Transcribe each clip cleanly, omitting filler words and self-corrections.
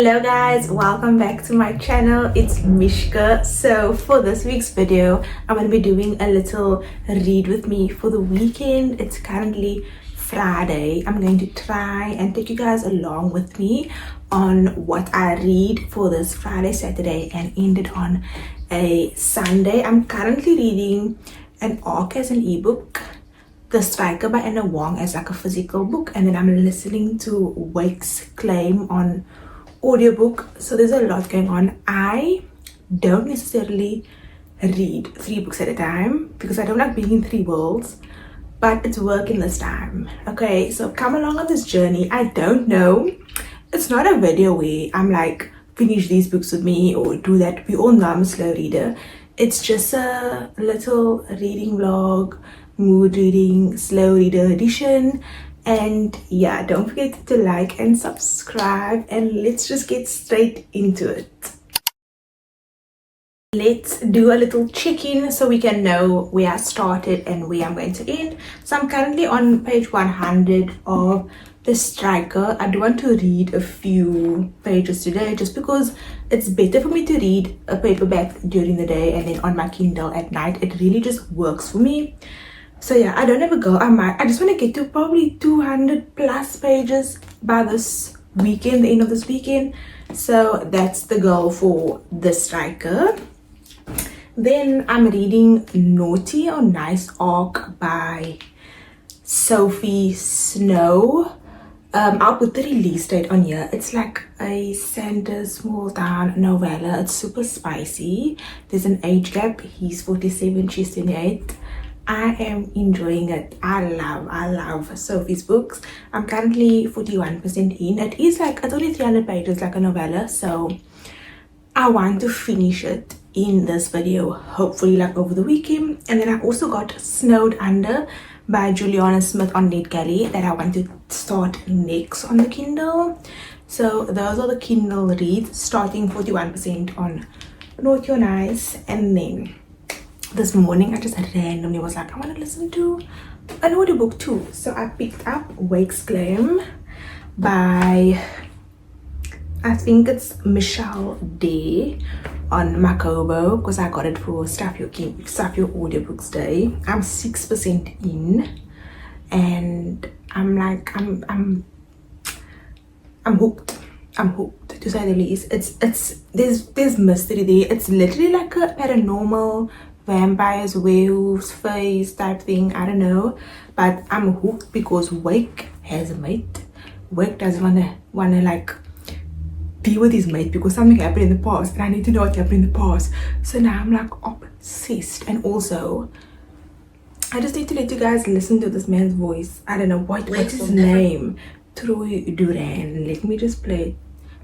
Hello guys, welcome back to my channel. It's Mishka. So for this week's video, I'm going to be doing a little read with me for the weekend. It's currently Friday. I'm going to try and take you guys along with me on what I read for this Friday, Saturday, and end it on a Sunday. I'm currently reading an arc as an ebook, The Striker by Anna Wong as like a physical book, and then I'm listening to Wake's Claim on audiobook. So there's a lot going on. I don't necessarily read 3 books at a time because I don't like being in 3 worlds, but it's working this time. Okay, so come along on this journey. I don't know, it's not a video where I'm like, finish these books with me or do that. We all know I'm a slow reader. It's just a little reading vlog, mood reading, slow reader edition. And yeah, don't forget to like and subscribe, and let's just get straight into it. Let's do a little check-in so we can know where I started and where I'm going to end. So I'm currently on page 100 of The Striker. I do want to read a few pages today just because it's better for me to read a paperback during the day and then on my Kindle at night. It really just works for me. So yeah, I don't have a goal. I just want to get to probably 200 plus pages by this weekend, the end of this weekend. So that's the goal for The Striker. Then I'm reading Naughty or Nice Arc by Sophie Snow. I'll put the release date on here. It's like a Sanders small town novella. It's super spicy. There's an age gap. He's 47, she's 28. I am enjoying it. I love Sophie's books. I'm currently 41% in. It is like, it's only 300 pages, like a novella, so I want to finish it in this video, hopefully like over the weekend. And then I also got Snowed Under by Juliana Smith on NetGalley that I want to start next on the Kindle. So those are the Kindle reads, starting 41% on Naughty or Nice. And then this morning I just randomly was like, I want to listen to an audiobook too. So I picked up Wake's Claim by, I think it's Michelle Day on Makobo, because I got it for Stuff Your Audiobooks Day. I'm 6% in and I'm like, I'm hooked. I'm hooked, to say the least. There's mystery there. It's literally like a paranormal vampires, werewolves, face type thing. I don't know, but I'm hooked because Wake has a mate. Wake doesn't wanna like be with his mate because something happened in the past and I need to know what happened in the past. So now I'm like obsessed. And also I just need to let you guys listen to this man's voice. I don't know what's his name. Troy Duran. Let me play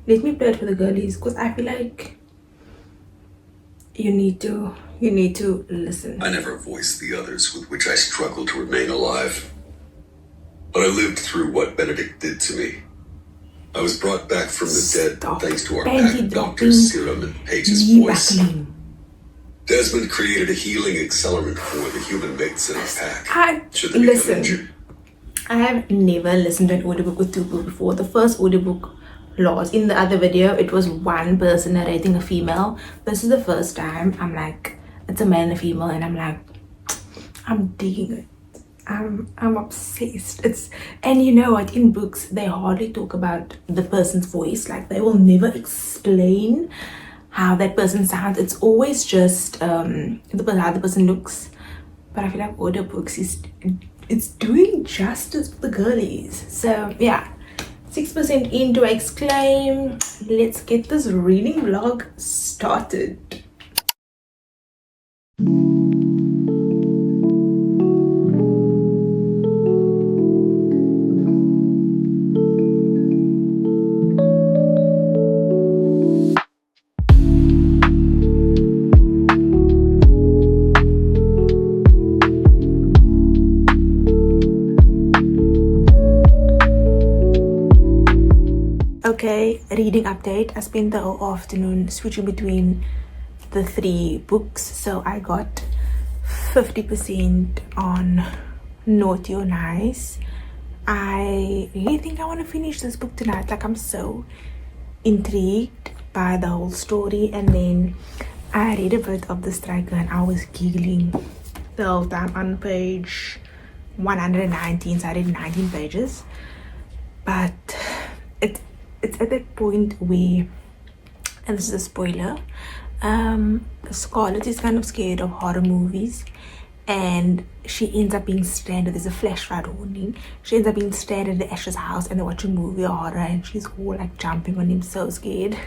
it for the girlies because I feel like you need to listen. I never voiced the others with which I struggled to remain alive. But I lived through what Benedict did to me. I was brought back from the dead thanks to our pack doctor's serum and Paige's voice. Desmond created a healing accelerant for the human mates in our pack. Should they become injured? I have never listened to an audiobook with 2 people before. The first audiobook lost. In the other video, it was one person narrating a female. This is the first time I'm like, it's a man and a female, and I'm like, I'm digging it. I'm obsessed. And you know what, in books they hardly talk about the person's voice. Like they will never explain how that person sounds. It's always just how the person looks. But I feel like audiobooks it's doing justice for the girlies. So yeah, 6% into Wake's Claim. Let's get this reading vlog started. Okay, reading update. I spent the whole afternoon switching between the 3 books. So I got 50% on Naughty or Nice. I really think I want to finish this book tonight. Like I'm so intrigued by the whole story, and then I read a bit of the striker and I was giggling the whole time on page 119, so I read 19 pages. But it's at that point where, and this is a spoiler, Scarlett is kind of scared of horror movies, and she ends up being stranded. There's a flash flood warning. She ends up being stranded at Ash's house, and they watch a movie or horror, and she's all like jumping on him, so scared.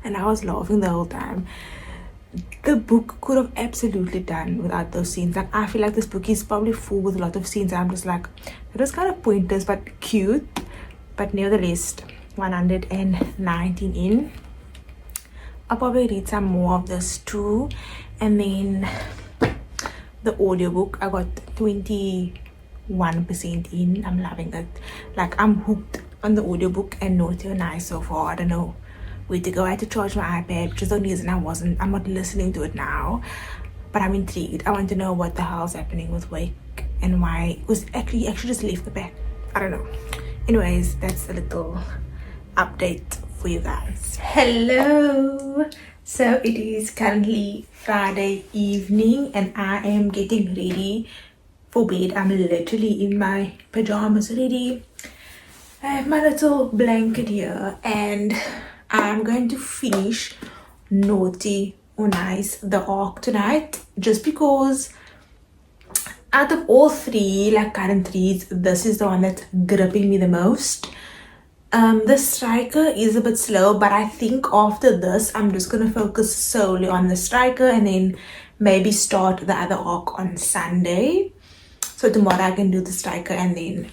And I was laughing the whole time. The book could have absolutely done without those scenes. Like, I feel like this book is probably full with a lot of scenes, and I'm just like, it was kind of pointless but cute. But nevertheless, 119 in. I'll probably read some more of this too. And then the audiobook, I got 21% in. I'm loving it. Like, I'm hooked on the audiobook and Naughty or Nice so far. I don't know where to go. I had to charge my iPad, which is the reason I'm not listening to it now. But I'm intrigued. I want to know what the hell's happening with Wake and why it was actually just left the back. I don't know. Anyways, that's a little update for you guys. Hello. So it is currently Friday evening and I am getting ready for bed. I'm literally in my pajamas ready. I have my little blanket here and I'm going to finish Naughty or Nice, the arc tonight, just because out of all three, like current reads, this is the one that's gripping me the most. The striker is a bit slow, but I think after this, I'm just going to focus solely on the striker and then maybe start the other arc on Sunday. So tomorrow I can do the striker and then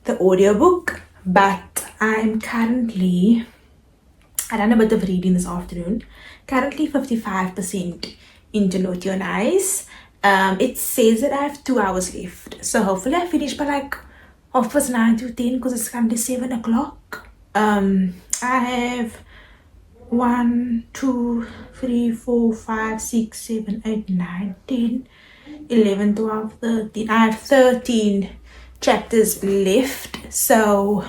the audiobook. But I'm currently, I done a bit of reading this afternoon, currently 55% into Naughty or Nice. It says that I have 2 hours left, so hopefully I finish by like 9:30 to 10 because it's currently 7 o'clock. I have 1, 2, 3, 4, 5, 6, 7, 8, 9, 10, 11, 12, 13. I have 13 chapters left, so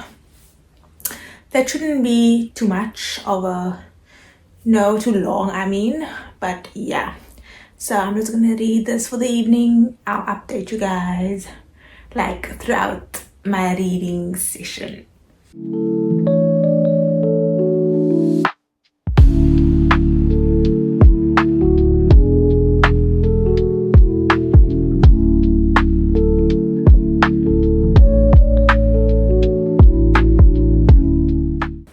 that shouldn't be too much of a, no, too long, I mean, but yeah. So I'm just gonna read this for the evening. I'll update you guys like throughout my reading session.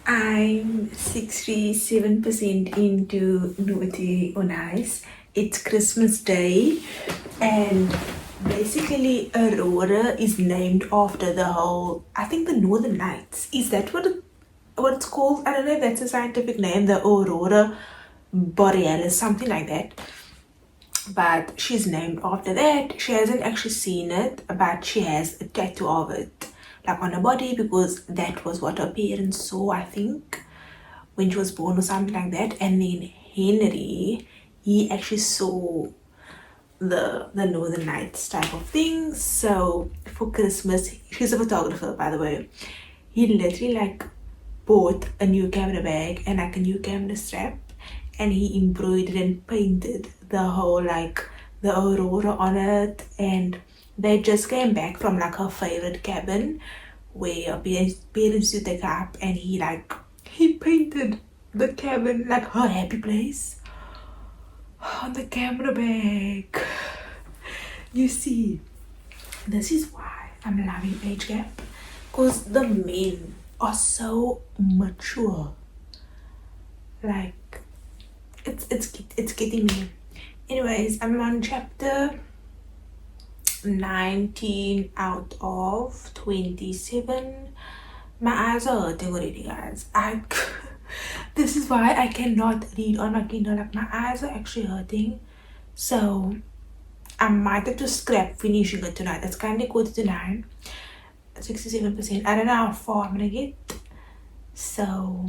I'm 67% into Naughty or Nice. It's Christmas Day and basically Aurora is named after the whole, I think, the Northern Lights. Is that what it's called? I don't know if that's a scientific name, the Aurora Borealis, something like that. But she's named after that. She hasn't actually seen it, but she has a tattoo of it, like on her body, because that was what her parents saw, I think, when she was born or something like that. And then Henry, he actually saw the Northern Lights type of thing. So for Christmas, she's a photographer, by the way, he literally like bought a new camera bag and like a new camera strap, and he embroidered and painted the whole like the aurora on it. And they just came back from like her favorite cabin where her parents used to take her up, and he painted the cabin like her happy place on the camera bag. You see, this is why I'm loving age gap, because the men are so mature. Like it's getting me. Anyways, I'm on chapter 19 out of 27. My eyes are hurting already, guys. This is why I cannot read on my Kindle. Like, my eyes are actually hurting, so I might have to scrap finishing it tonight. It's currently 8:45, 67%. I don't know how far I'm gonna get, so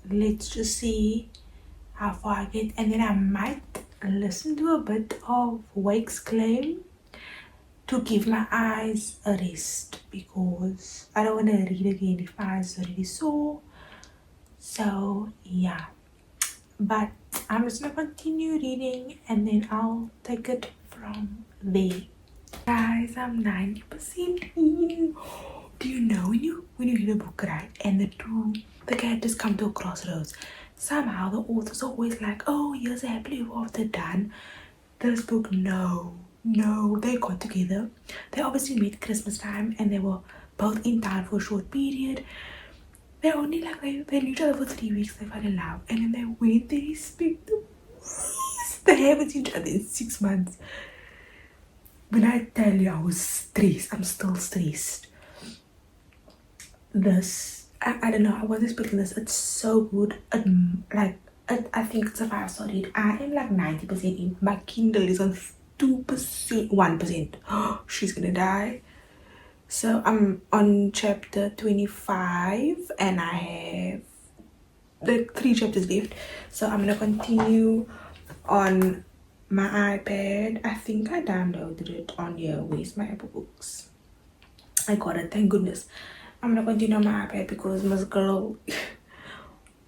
let's just see how far I get, and then I might listen to a bit of Wake's Claim to give my eyes a rest, because I don't want to read again if my eyes are already sore. So yeah, but I'm just gonna continue reading and then I'll take it from there. Guys, I'm 90% in. Do you know when you read a book, right, and the characters come to a crossroads, somehow the author's always like, oh, here's a happily ever after done. This book, no, they got together. They obviously met Christmas time and they were both in town for a short period. They only like they knew each other for 3 weeks, they fell in love, and then they went their respective ways. They haven't seen each other in 6 months. When I tell you I was stressed, I'm still stressed. This, I don't know, I wasn't expecting this. It's so good. I think it's a 5-star read. I am like 90% in. My Kindle is on 2%, 1%. She's gonna die. So I'm on chapter 25 and I have like 3 chapters left. So I'm gonna continue on my iPad. I think I downloaded it on here. Where's my Apple Books? I got it, thank goodness. I'm gonna continue on my iPad because Miss Girl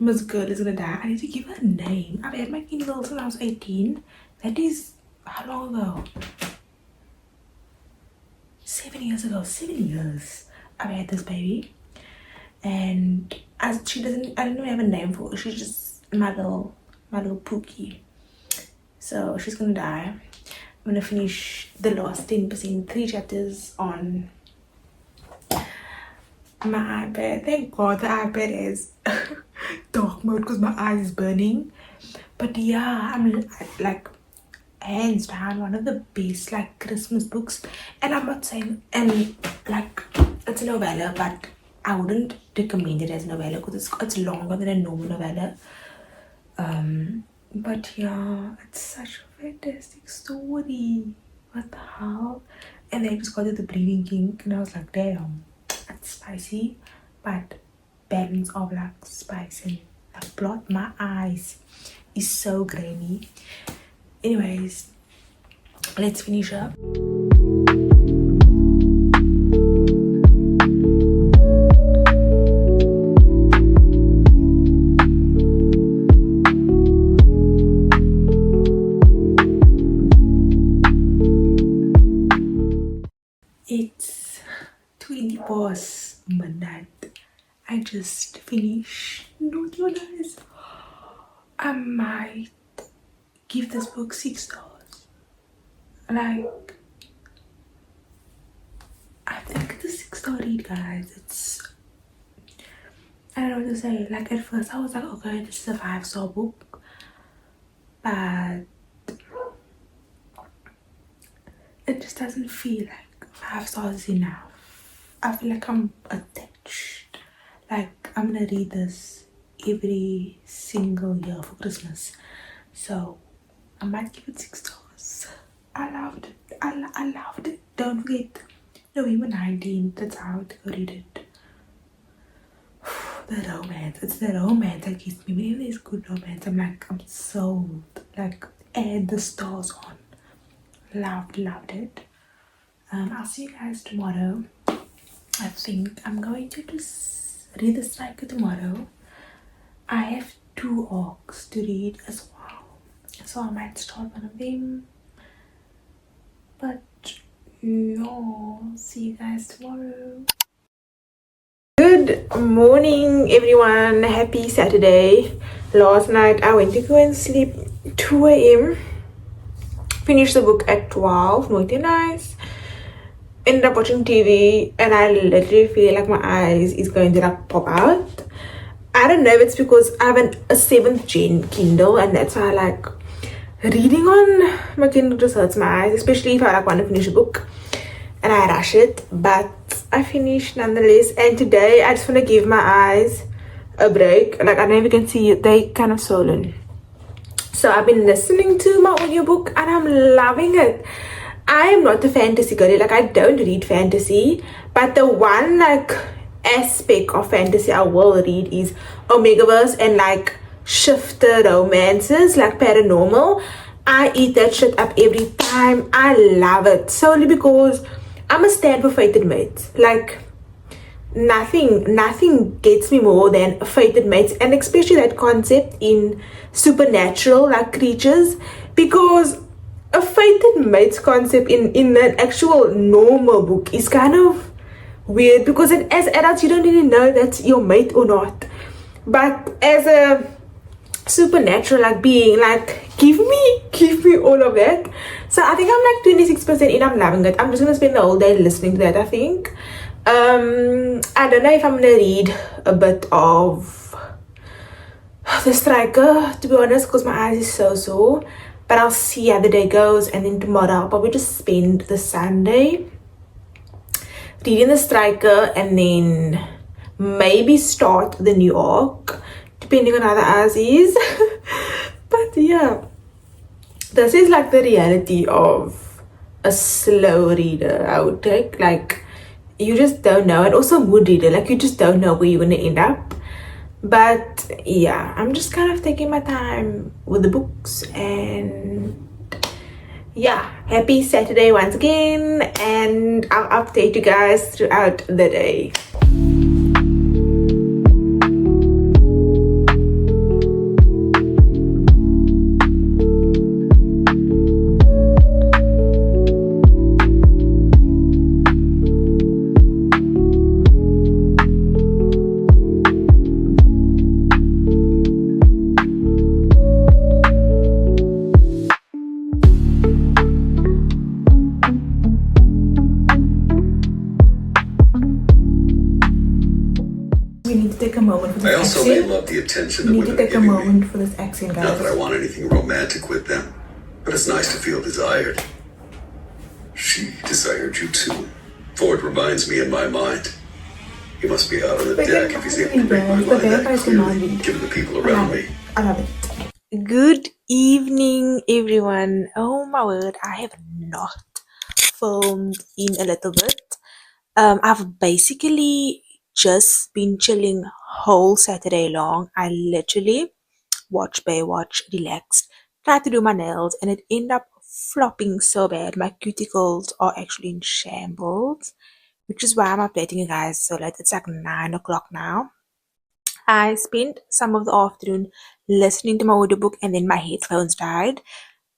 is gonna die. I need to give her a name. I've had my Kindle since I was 18. That is how long ago? 7 years ago. 7 years I've had this baby, and as I don't even have a name for her. She's just my little Pookie. So she's gonna die. I'm gonna finish the last 10%, 3 chapters on my iPad. Thank God the iPad has dark mode because my eyes is burning. But yeah, I'm like hands down one of the best like Christmas books. And I'm not saying, and like it's a novella, but I wouldn't recommend it as a novella because it's longer than a normal novella. But yeah, it's such a fantastic story. What the hell? And they just got to the bleeding kink and I was like, damn, that's spicy, but balance of like spice and like blood. My eyes is so grainy. Anyways, let's finish up. It's 20 past midnight. I just finished. Don't you guys? I might give this book 6 stars. Like, I think it's a 6-star read, guys. It's, I don't know what to say. Like at first I was like, okay, this is a 5-star book, but it just doesn't feel like 5 stars is enough. I feel like I'm attached. Like I'm gonna read this every single year for Christmas. So I might give it 6 stars. I loved it. I loved it. Don't forget, November 19th. That's how to go read it. The romance. It's the romance that gets me. Whenever there's good romance, I'm like, I'm sold. Like, add the stars on. Loved it. I'll see you guys tomorrow. I think I'm going to just read the Striker tomorrow. I have 2 arcs to read as well, so I might start one of them. But yeah, see you guys tomorrow. Good morning everyone, happy Saturday. Last night I went to go and sleep 2 a.m. Finished the book at 12, not nice. Ended up watching TV and I literally feel like my eyes is going to like pop out. I don't know if it's because I have a 7th gen Kindle and that's why I like reading on my Kindle just hurts my eyes, especially if I like want to finish a book and I rush it. But I finished nonetheless, and today I just want to give my eyes a break. Like I don't know if you can see it, they kind of swollen. So I've been listening to my audiobook and I'm loving it. I am not a fantasy girl, like I don't read fantasy, but the one like aspect of fantasy I will read is Omegaverse and like shifter romances, like paranormal. I eat that shit up every time. I love it solely because I'm a stand for fated mates. Like nothing gets me more than fated mates, and especially that concept in supernatural like creatures, because a fated mates concept in an actual normal book is kind of weird, because as adults you don't really know that's your mate or not, but as a supernatural like being, like give me all of that. So I think I'm like 26% in. I'm loving it. I'm just gonna spend the whole day listening to that, I think. I don't know if I'm gonna read a bit of The Striker, to be honest, because my eyes is so sore, but I'll see how the day goes, and then tomorrow I'll probably just spend the Sunday reading The Striker, and then maybe start the new arc, depending on how the eyes is. But yeah, this is like the reality of a slow reader, I would take. Like, you just don't know. And also mood reader, like you just don't know where you're gonna end up. But yeah, I'm just kind of taking my time with the books, and yeah, happy Saturday once again, and I'll update you guys throughout the day. Take a moment for this I also accent. may love the attention We that need to women are take a giving moment me. for this accent, Not that I guys. want anything romantic with them, but it's nice to feel desired. She desired you too. Ford reminds me in my mind. He must be out on the deck if he's able to read my mind that clearly, given the people around me. I love it. Good evening, everyone. Oh my word, I have not filmed in a little bit. I've basically just been chilling whole Saturday long. I literally watched Baywatch, relaxed, tried to do my nails, and it ended up flopping so bad. My cuticles are actually in shambles, which is why I'm updating you guys so late. It's like 9 o'clock now. I spent some of the afternoon listening to my audiobook, and then my headphones died.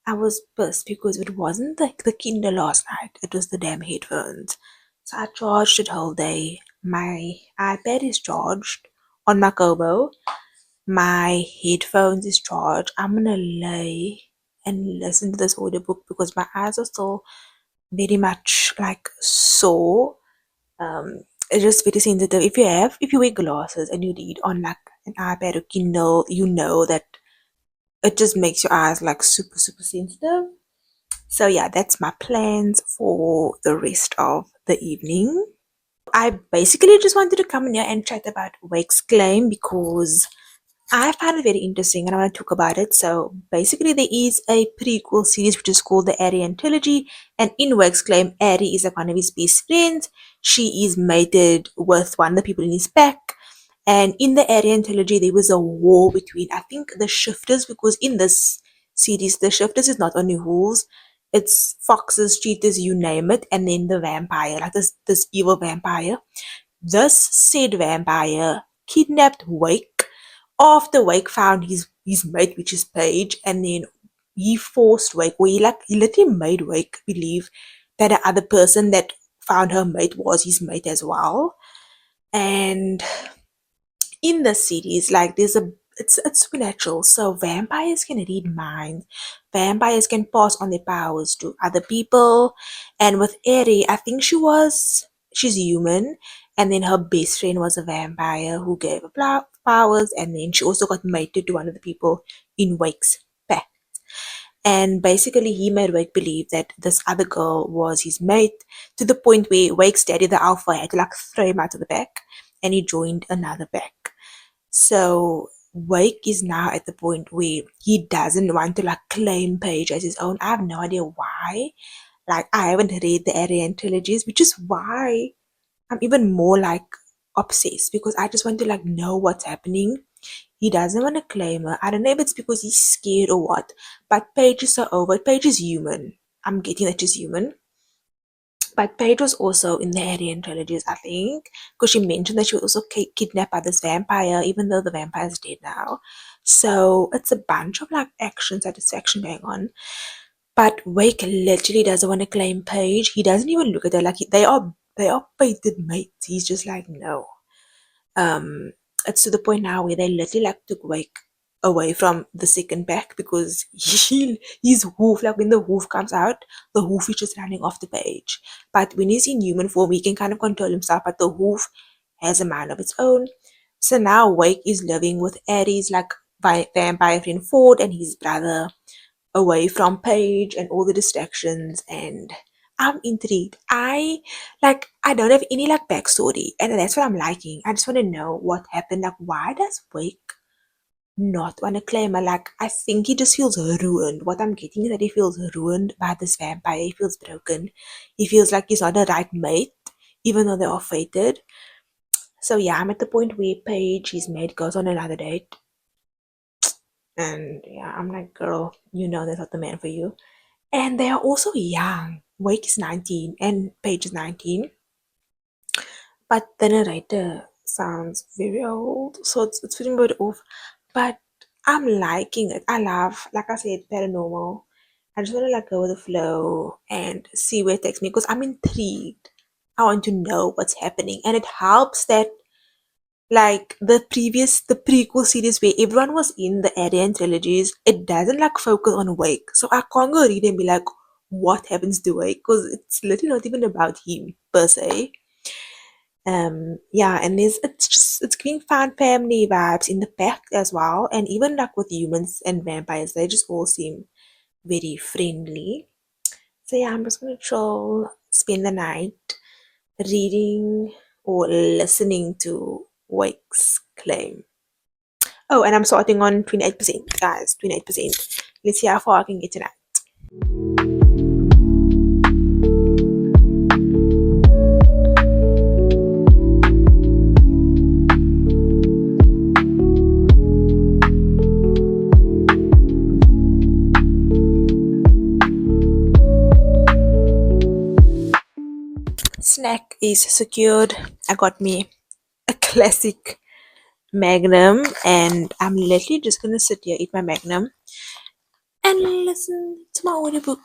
I was pissed because it wasn't the Kindle last night, it was the damn headphones. So I charged it whole day. My iPad is charged on my Kobo. My headphones is charged. I'm gonna lay and listen to this audiobook because my eyes are still very much like sore. It's just very sensitive. If you wear glasses and you read on like an iPad or Kindle, you know that it just makes your eyes like super super sensitive. So yeah, that's my plans for the rest of the evening. I basically just wanted to come in here and chat about Wake's Claim because I find it very interesting and I want to talk about it. So basically there is a prequel series which is called the Aryan Trilogy, and in Wake's Claim, Ari is like one of his best friends. She is mated with one of the people in his pack. And in the Aryan Trilogy there was a war between, I think, the shifters, because in this series the shifters is not only wolves, it's foxes, cheetahs, you name it, and then the vampire, like this evil vampire. This said vampire kidnapped Wake after Wake found his mate, which is Paige, and then he forced Wake, or he literally made Wake believe that the other person that found her mate was his mate as well. And in the series, like it's supernatural. So vampires can read minds. Vampires can pass on their powers to other people. And with Eri, I think she's human, and then her best friend was a vampire who gave her powers, and then she also got mated to one of the people in Wake's pack. And basically, he made Wake believe that this other girl was his mate, to the point where Wake's daddy, the alpha, had to like throw him out of the pack, and he joined another pack. So Wake is now at the point where he doesn't want to like claim Paige as his own. I have no idea why. Like, I haven't read the Aryan trilogies, which is why I'm even more like obsessed, because I just want to like know what's happening. He doesn't want to claim her. I don't know if it's because he's scared or what, but Paige is so over. Paige is human. I'm getting that she's human. But Paige was also in the Aryan trilogies, I think, because she mentioned that she was also kidnapped by this vampire, even though the vampire's dead now. So it's a bunch of like action satisfaction going on. But Wake literally doesn't want to claim Paige. He doesn't even look at her like they are fated mates. He's just like no. Um, it's to the point now where they literally like took Wake away from the second pack because his hoof, like when the hoof comes out, the hoof is just running off the page. But when he's in human form, he can kind of control himself, but the hoof has a mind of its own. So now Wake is living with Aries, like vampire friend Ford and his brother, away from Paige and all the distractions, and I'm intrigued. I don't have any like backstory, and that's what I'm liking. I just want to know what happened. Like, why does Wake not want to claim her? Like, I think he just feels ruined. What I'm getting is that he feels ruined by this vampire. He feels broken. He feels like he's not the right mate, even though they are fated. So yeah, I'm at the point where Paige, his mate, goes on another date. And yeah, I'm like, girl, you know that's not the man for you. And they are also young. Wake is 19 and Paige is 19. But the narrator sounds very old. So it's feeling a bit off. But I'm liking it. I love, like I said, paranormal. I just want to like go with the flow and see where it takes me because I'm intrigued. I want to know what's happening. And it helps that like the prequel series where everyone was in the Aryan trilogies, it doesn't like focus on Wake. So I can't go read and be like, what happens to Wake? Because it's literally not even about him per se. Yeah, and it's giving fun family vibes in the pack as well. And even like with humans and vampires, they just all seem very friendly. So yeah, I'm just gonna troll, spend the night reading or listening to Wake's claim. Oh, and I'm starting on 28%, guys. 28%. Let's see how far I can get tonight. Snack is secured. I got me a classic Magnum, and I'm literally just gonna sit here, eat my Magnum, and listen to my audiobook.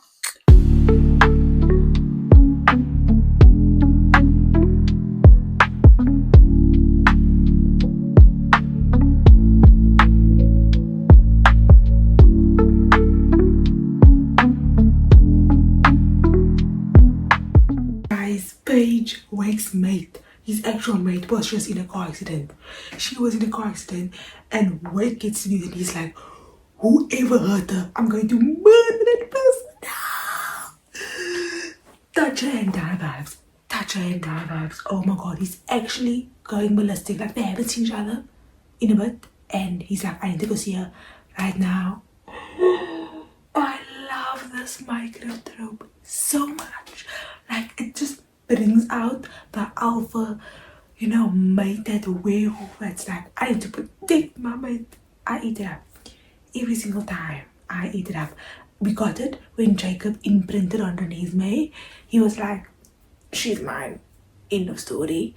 Guys, Paige, Wake's mate, his actual mate, was just in a car accident. She was in a car accident, and Wake gets to news, and he's like, whoever hurt her, I'm going to murder that person. Touch her and die vibes. Touch her and die vibes. Oh my god, he's actually going ballistic. Like, they haven't seen each other in a bit, and he's like, I need to go see her right now. I love this micro trope so much. Like, it just brings out the alpha, mate, that werewolf that's like, I need to protect my mate. I eat it up. Every single time I eat it up. We got it when Jacob imprinted on Renee's May. He was like, she's mine. End of story.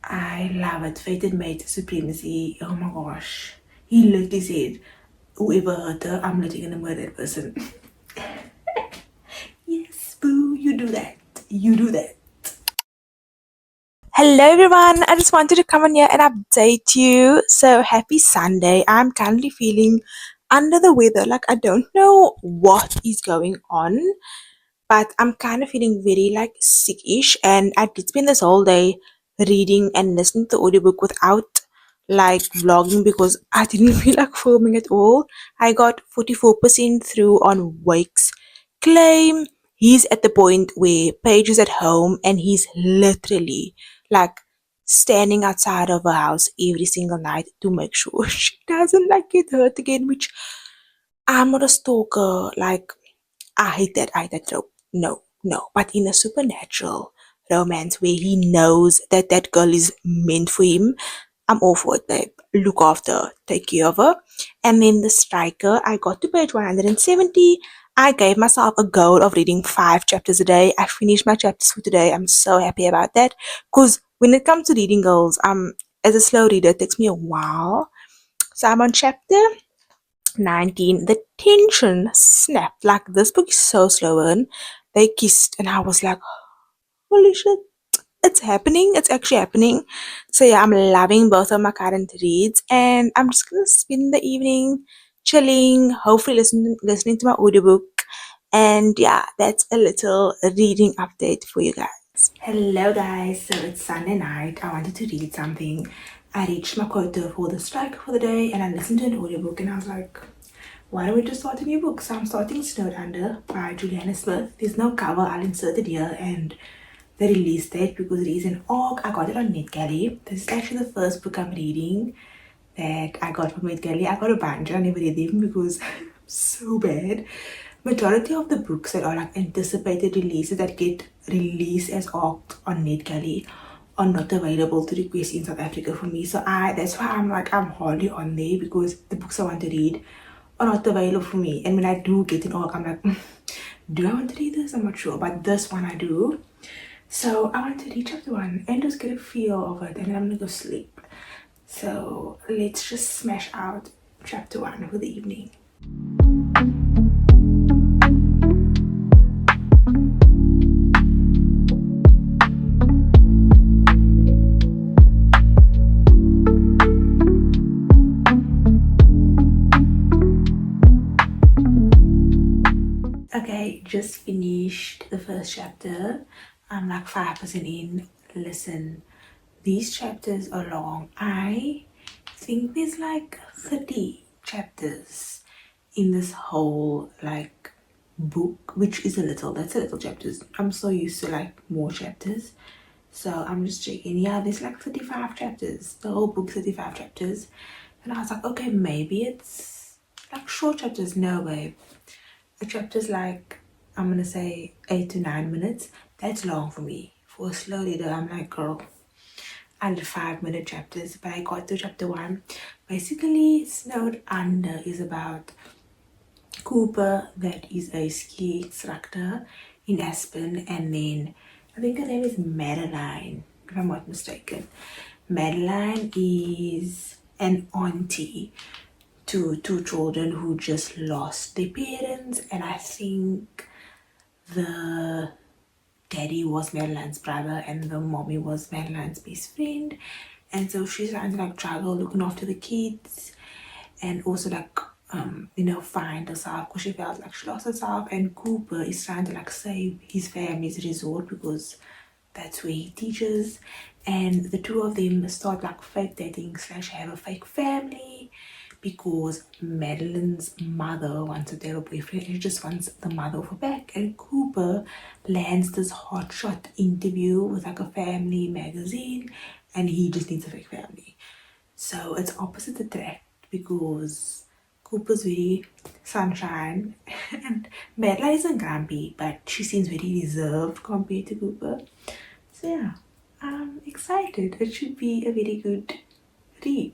I love it. Fated mate supremacy. Oh my gosh. He literally said, whoever hurt her, I'm literally gonna murder that person. Yes, boo, you do that. You do that. Hello everyone, I just wanted to come on here and update you. So happy Sunday. I'm currently feeling under the weather. Like, I don't know what is going on, but I'm kind of feeling very like sickish, and I did spend this whole day reading and listening to the audiobook without like vlogging because I didn't feel like filming at all. I got 44% through on Wake's claim. He's at the point where Paige is at home and he's literally like standing outside of her house every single night to make sure she doesn't like get hurt again, which I'm not a stalker. Like, I hate that trope. No, no. But in a supernatural romance where he knows that that girl is meant for him, I'm all for it, babe. look after, take care of her. And then the striker, I got to page 170. I gave myself a goal of reading 5 chapters a day. I finished my chapters for today. I'm so happy about that, because when it comes to reading goals, as a slow reader, it takes me a while. So I'm on chapter 19. The tension snapped. Like, this book is so slow, and they kissed and I was like, holy shit, it's happening. It's actually happening. So yeah, I'm loving both of my current reads, and I'm just gonna spend the evening chilling, hopefully listening to my audiobook. And yeah, that's a little reading update for you guys. Hello guys, so it's Sunday night. I wanted to read something. I reached my quota for the strike for the day, and I listened to an audiobook, and I was like, why don't we just start a new book? So I'm starting Snowed Under by Juliana Smith. There's no cover, I'll insert it here, and the release date, because it is an ARC. I got it on NetGalley. This is actually the first book I'm reading that I got from NetGalley. I got a bunch. I never read them because I'm so bad. Majority of the books that are like anticipated releases that get released as ARC on NetGalley are not available to request in South Africa for me. So that's why I'm hardly on there, because the books I want to read are not available for me. And when I do get an ARC, I'm like, do I want to read this? I'm not sure, but this one I do. So I want to read chapter 1 and just get a feel of it, and then I'm gonna go sleep. So let's just smash out chapter 1 for the evening. Okay, just finished the first chapter. I'm like 5% in. Listen, these chapters are long. I think there's like 30 chapters in this whole like book, which is that's a little chapters. I'm so used to like more chapters. So I'm just checking. Yeah, there's like 35 chapters. The whole book, 35 chapters. And I was like, okay, maybe it's like short chapters. No, babe. The chapter's like, I'm gonna say 8 to 9 minutes. That's long for me. For a slow reader, I'm like, girl, under 5-minute chapters. But I got to chapter 1. Basically, Snowed Under is about Cooper, that is a ski instructor in Aspen, and then I think her name is Madeline, if I'm not mistaken. Madeline is an auntie to 2 children who just lost their parents, and I think the daddy was Madeline's brother and the mommy was Madeline's best friend. And so she's trying to like juggle looking after the kids and also like find herself, because she felt like she lost herself. And Cooper is trying to like save his family's resort, because that's where he teaches. And the 2 of them start like fake dating / have a fake family, because Madeline's mother wants to date her boyfriend and she just wants the mother of her back. And Cooper lands this hotshot interview with like a family magazine, and he just needs a fake family. So it's opposite attract, because Cooper's very sunshine and Madeline isn't grumpy, but she seems very reserved compared to Cooper. So yeah, I'm excited. It should be a very good read.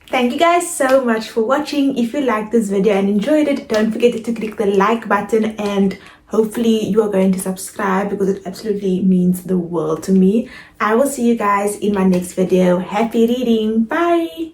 Thank you guys so much for watching. If you liked this video and enjoyed it, don't forget to click the like button, and hopefully you are going to subscribe, because it absolutely means the world to me. I will see you guys in my next video. Happy reading. Bye.